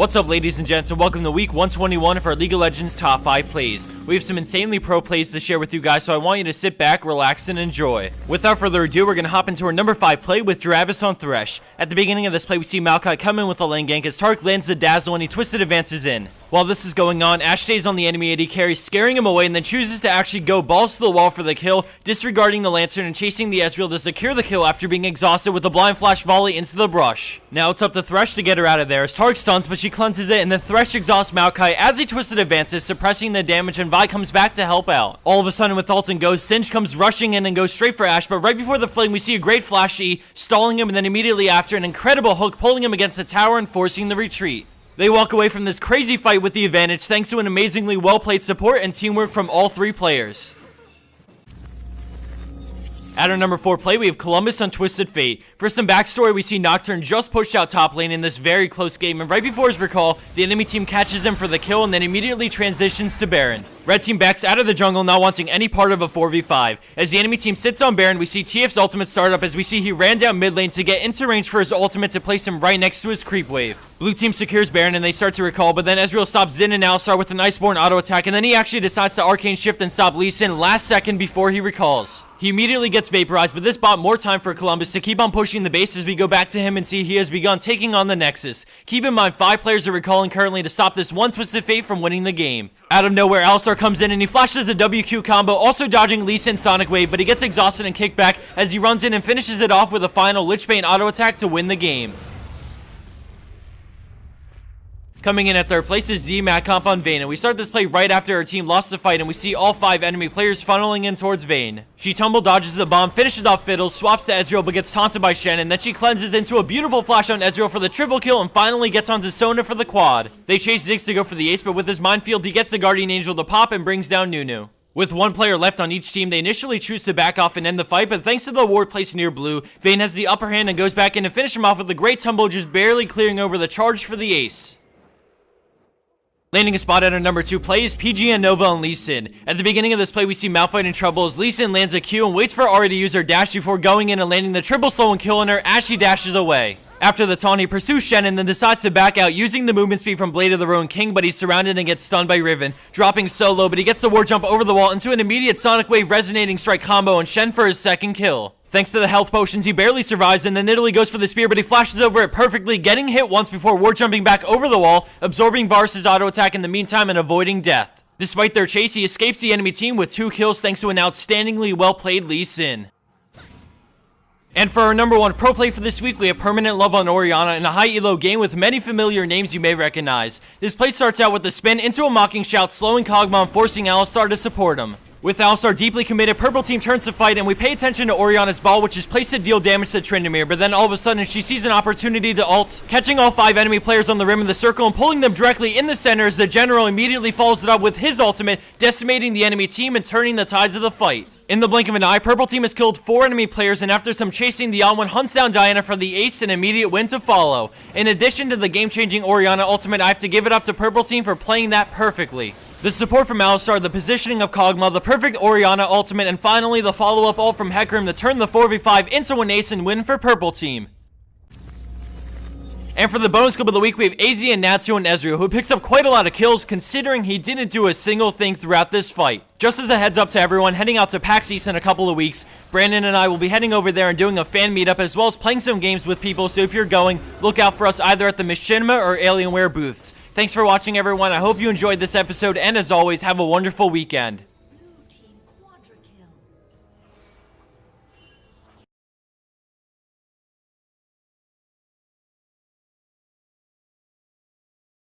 What's up, ladies and gents, and welcome to week 121 of our League of Legends top 5 plays. We have some insanely pro plays to share with you guys, so I want you to sit back, relax, and enjoy. Without further ado, we're going to hop into our number 5 play with Travis on Thresh. At the beginning of this play, we see Maokai come in with a lane gank as Tark lands the dazzle and he twisted advances in. While this is going on, Ashe stays on the enemy AD carry, scaring him away, and then chooses to actually go balls to the wall for the kill, disregarding the Lantern and chasing the Ezreal to secure the kill after being exhausted with a blind flash volley into the brush. Now it's up to Thresh to get her out of there as Tark stuns, but she cleanses it, and then Thresh exhausts Maokai as he twisted advances, suppressing the damage, and Vi comes back to help out. All of a sudden, with ult and Ghost, Singe comes rushing in and goes straight for Ashe, but right before the fling, we see a great flash E, stalling him, and then immediately after, an incredible hook pulling him against the tower and forcing the retreat. They walk away from this crazy fight with the advantage thanks to an amazingly well-played support and teamwork from all three players. At our number 4 play, we have Columbus on Twisted Fate. For some backstory, we see Nocturne just pushed out top lane in this very close game, and right before his recall, the enemy team catches him for the kill and then immediately transitions to Baron. Red team backs out of the jungle, not wanting any part of a 4v5. As the enemy team sits on Baron, we see TF's ultimate start up as we see he ran down mid lane to get into range for his ultimate to place him right next to his creep wave. Blue team secures Baron and they start to recall, but then Ezreal stops Xin and Alistar with an Iceborne auto attack, and then he actually decides to arcane shift and stop Lee Sin last second before he recalls. He immediately gets vaporized, but this bought more time for Columbus to keep on pushing the base as we go back to him and see he has begun taking on the Nexus. Keep in mind, 5 players are recalling currently to stop this one Twisted Fate from winning the game. Out of nowhere, Alistar comes in and he flashes a WQ combo, also dodging Lee Sin's Sonic Wave, but he gets exhausted and kicked back as he runs in and finishes it off with a final Lichbane auto attack to win the game. Coming in at third place is Z-Macomp on Vayne, and we start this play right after our team lost the fight and we see all 5 enemy players funneling in towards Vayne. She tumble dodges the bomb, finishes off Fiddles, swaps to Ezreal but gets taunted by Shen, and then she cleanses into a beautiful flash on Ezreal for the triple kill and finally gets onto Sona for the quad. They chase Ziggs to go for the ace, but with his minefield he gets the Guardian Angel to pop and brings down Nunu. With 1 player left on each team, they initially choose to back off and end the fight, but thanks to the ward placed near blue, Vayne has the upper hand and goes back in to finish him off with a great tumble, just barely clearing over the charge for the ace. Landing a spot at our number 2 play is PG and Nova on Lee Sin. At the beginning of this play, we see Malphite in trouble as Lee Sin lands a Q and waits for Ahri to use her dash before going in and landing the triple slow and killing her as she dashes away. After the taunt, he pursues Shen and then decides to back out using the movement speed from Blade of the Ruined King, but he's surrounded and gets stunned by Riven, dropping solo, but he gets the ward jump over the wall into an immediate Sonic Wave resonating strike combo on Shen for his second kill. Thanks to the health potions, he barely survives, and then Nidalee goes for the spear, but he flashes over it perfectly, getting hit once before ward jumping back over the wall, absorbing Varus' auto attack in the meantime and avoiding death. Despite their chase, he escapes the enemy team with 2 kills thanks to an outstandingly well-played Lee Sin. And for our number 1 pro play for this week, we have Permanent Love on Orianna in a high elo game with many familiar names you may recognize. This play starts out with the spin into a mocking shout, slowing Kog'Maw and forcing Alistar to support him. With Alistar deeply committed, purple team turns to fight, and we pay attention to Orianna's ball, which is placed to deal damage to Tryndamere, but then all of a sudden she sees an opportunity to ult, catching all 5 enemy players on the rim of the circle and pulling them directly in the center as the general immediately follows it up with his ultimate, decimating the enemy team and turning the tides of the fight. In the blink of an eye, purple team has killed 4 enemy players, and after some chasing, the On-1 hunts down Diana for the ace and immediate win to follow. In addition to the game-changing Orianna ultimate, I have to give it up to purple team for playing that perfectly. The support from Alistar, the positioning of Kog'Maw, the perfect Orianna ultimate, and finally the follow-up ult from Hecarim to turn the 4v5 into an ace and win for purple team. And for the bonus clip of the week, we have AZ and Natsu and Ezreal, who picks up quite a lot of kills considering he didn't do a single thing throughout this fight. Just as a heads up to everyone, heading out to PAX East in a couple of weeks, Brandon and I will be heading over there and doing a fan meetup as well as playing some games with people, so if you're going, look out for us either at the Machinima or Alienware booths. Thanks for watching, everyone. I hope you enjoyed this episode, and as always, have a wonderful weekend.